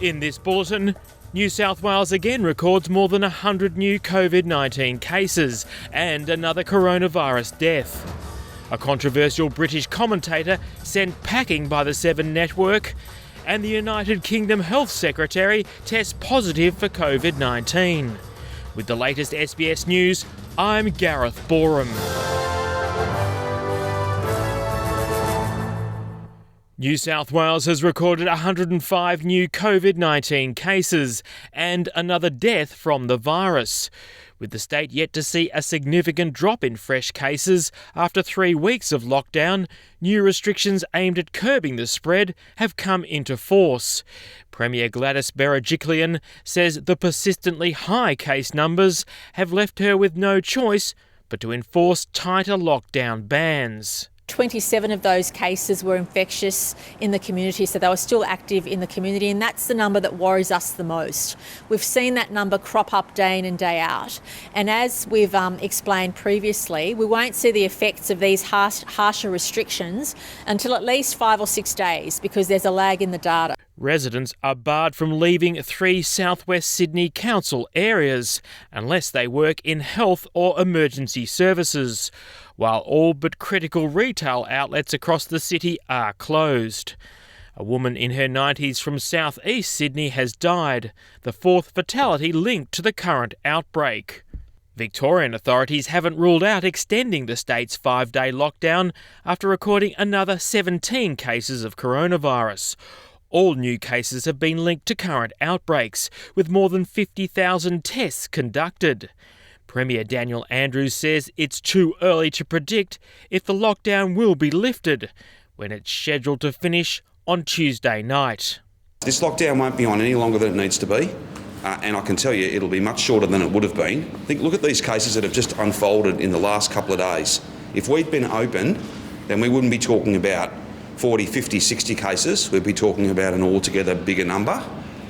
In this bulletin, New South Wales again records more than 100 new COVID-19 cases and another coronavirus death. A controversial British commentator sent packing by the Seven Network, and the United Kingdom Health Secretary tests positive for COVID-19. With the latest SBS News, I'm Gareth Borum. New South Wales has recorded 105 new COVID-19 cases and another death from the virus, with the state yet to see a significant drop in fresh cases after 3 weeks of lockdown. New restrictions aimed at curbing the spread have come into force. Premier Gladys Berejiklian says the persistently high case numbers have left her with no choice but to enforce tighter lockdown bans. 27 of those cases were infectious in the community, so they were still active in the community, and that's the number that worries us the most. We've seen that number crop up day in and day out, and as we've explained previously, we won't see the effects of these harsher restrictions until at least 5 or 6 days, because there's a lag in the data. Residents are barred from leaving 3 southwest Sydney council areas unless they work in health or emergency services, while all but critical retail outlets across the city are closed. A woman in her 90s from southeast Sydney has died, the 4th fatality linked to the current outbreak. Victorian authorities haven't ruled out extending the state's 5-day lockdown after recording another 17 cases of coronavirus. All new cases have been linked to current outbreaks, with more than 50,000 tests conducted. Premier Daniel Andrews says it's too early to predict if the lockdown will be lifted, when it's scheduled to finish on Tuesday night. This lockdown won't be on any longer than it needs to be, and I can tell you it'll be much shorter than it would have been. Look at these cases that have just unfolded in the last couple of days. If we'd been open, then we wouldn't be talking about 40, 50, 60 cases. We'd be talking about an altogether bigger number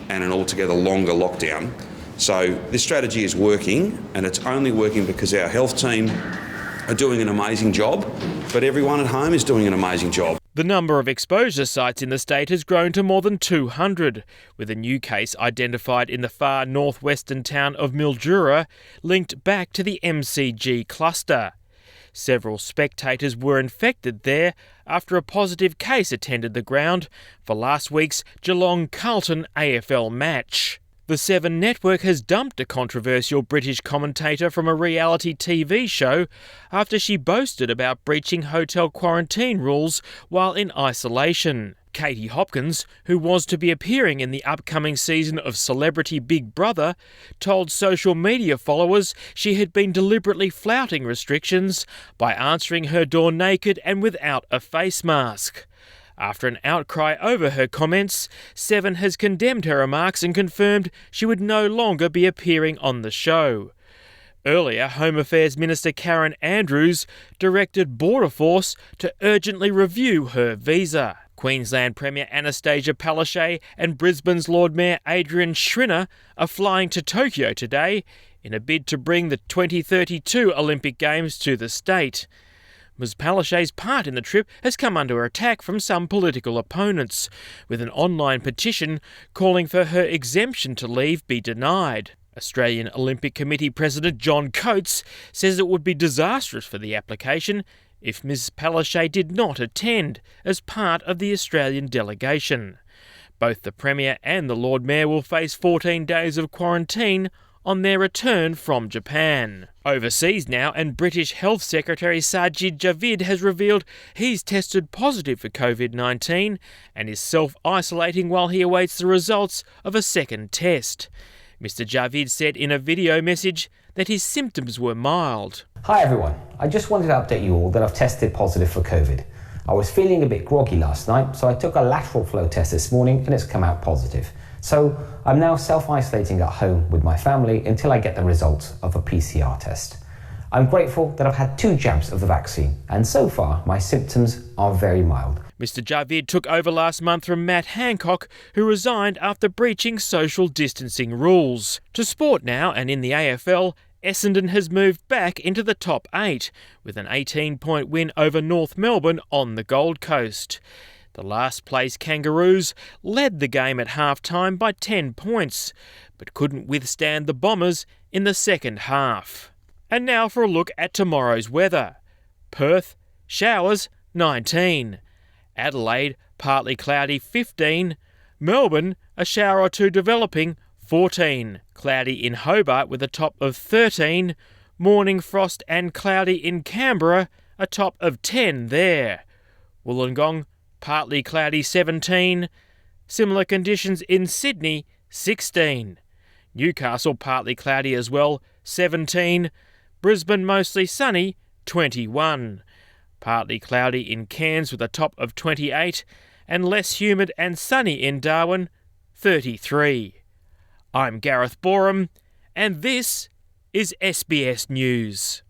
and an altogether longer lockdown. So this strategy is working, and it's only working because our health team are doing an amazing job, but everyone at home is doing an amazing job. The number of exposure sites in the state has grown to more than 200, with a new case identified in the far northwestern town of Mildura, linked back to the MCG cluster. Several spectators were infected there after a positive case attended the ground for last week's Geelong-Carlton AFL match. The Seven Network has dumped a controversial British commentator from a reality TV show after she boasted about breaching hotel quarantine rules while in isolation. Katie Hopkins, who was to be appearing in the upcoming season of Celebrity Big Brother, told social media followers she had been deliberately flouting restrictions by answering her door naked and without a face mask. After an outcry over her comments, Seven has condemned her remarks and confirmed she would no longer be appearing on the show. Earlier, Home Affairs Minister Karen Andrews directed Border Force to urgently review her visa. Queensland Premier Anastasia Palaszczuk and Brisbane's Lord Mayor Adrian Schrinner are flying to Tokyo today in a bid to bring the 2032 Olympic Games to the state. Ms Palaszczuk's part in the trip has come under attack from some political opponents, with an online petition calling for her exemption to leave be denied. Australian Olympic Committee President John Coates says it would be disastrous for the application if Ms Palaszczuk did not attend as part of the Australian delegation. Both the Premier and the Lord Mayor will face 14 days of quarantine on their return from Japan. Overseas now, and British Health Secretary Sajid Javid has revealed he's tested positive for COVID-19 and is self-isolating while he awaits the results of a second test. Mr Javid said in a video message that his symptoms were mild. Hi everyone, I just wanted to update you all that I've tested positive for COVID. I was feeling a bit groggy last night, so I took a lateral flow test this morning and it's come out positive. So I'm now self-isolating at home with my family until I get the results of a PCR test. I'm grateful that I've had 2 jabs of the vaccine, and so far my symptoms are very mild. Mr Javid took over last month from Matt Hancock, who resigned after breaching social distancing rules. To sport now, and in the AFL, Essendon has moved back into the top 8 with an 18-point win over North Melbourne on the Gold Coast. The last place Kangaroos led the game at half-time by 10 points, but couldn't withstand the Bombers in the second half. And now for a look at tomorrow's weather. Perth, showers, 19. Adelaide, partly cloudy, 15. Melbourne, a shower or two developing, 14. Cloudy in Hobart with a top of 13. Morning frost and cloudy in Canberra, a top of 10 there. Wollongong, partly cloudy, 17. Similar conditions in Sydney, 16. Newcastle, partly cloudy as well, 17. Brisbane, mostly sunny, 21. Partly cloudy in Cairns with a top of 28. And less humid and sunny in Darwin, 33. I'm Gareth Boreham, and this is SBS News.